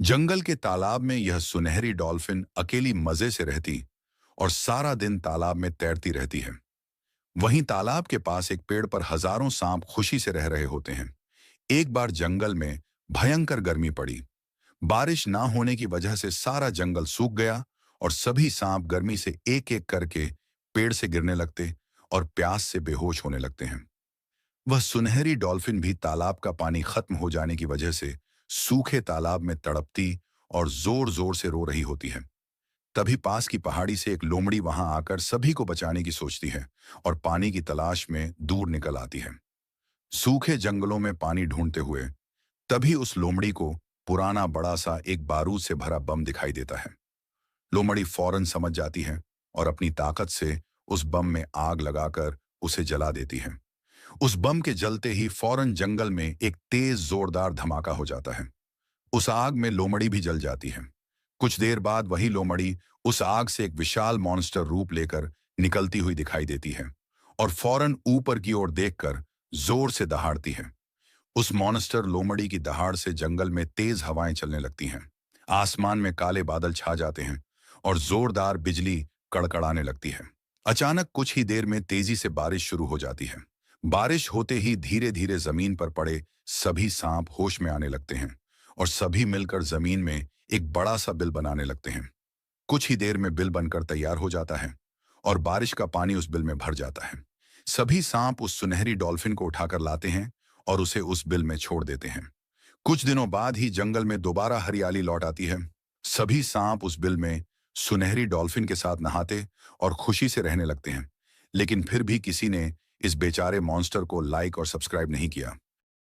जंगल के तालाब में यह सुनहरी डॉल्फिन अकेली मजे से रहती और सारा दिन तालाब में तैरती रहती है। वहीं तालाब के पास एक पेड़ पर हजारों सांप खुशी से रह रहे होते हैं। एक बार जंगल में भयंकर गर्मी पड़ी। बारिश ना होने की वजह से सारा जंगल सूख गया और सभी सांप गर्मी से एक एक करके पेड़ से गिरने लगते और प्यास से बेहोश होने लगते हैं। वह सुनहरी डॉल्फिन भी तालाब का पानी खत्म हो जाने की वजह से सूखे तालाब में तड़पती और जोर जोर से रो रही होती है। तभी पास की पहाड़ी से एक लोमड़ी वहां आकर सभी को बचाने की सोचती है और पानी की तलाश में दूर निकल आती है। सूखे जंगलों में पानी ढूंढते हुए तभी उस लोमड़ी को पुराना बड़ा सा एक बारूद से भरा बम दिखाई देता है। लोमड़ी फौरन समझ जाती है और अपनी ताकत से उस बम में आग लगाकर उसे जला देती है। उस बम के जलते ही फौरन जंगल में एक तेज जोरदार धमाका हो जाता है। उस आग में लोमड़ी भी जल जाती है। कुछ देर बाद वही लोमड़ी उस आग से एक विशाल मॉन्स्टर रूप लेकर निकलती हुई दिखाई देती है और फौरन ऊपर की ओर देखकर जोर से दहाड़ती है। उस मॉन्स्टर लोमड़ी की दहाड़ से जंगल में तेज हवाएं चलने लगती हैं। आसमान में काले बादल छा जाते हैं और जोरदार बिजली कड़कड़ाने लगती है। अचानक कुछ ही देर में तेजी से बारिश शुरू हो जाती है। बारिश होते ही धीरे धीरे जमीन पर पड़े सभी सांप होश में आने लगते हैं और सभी मिलकर जमीन में एक बड़ा सा बिल बनाने लगते हैं। कुछ ही देर में बिल बनकर तैयार हो जाता है और बारिश का पानी उस बिल में भर जाता है। सभी सांप उस सुनहरी डॉल्फिन को उठाकर लाते हैं और उसे उस बिल में छोड़ देते हैं। कुछ दिनों बाद ही जंगल में दोबारा हरियाली लौट आती है। सभी सांप उस बिल में सुनहरी डॉल्फिन के साथ नहाते और खुशी से रहने लगते हैं। लेकिन फिर भी किसी ने इस बेचारे मॉन्स्टर को लाइक और सब्सक्राइब नहीं किया।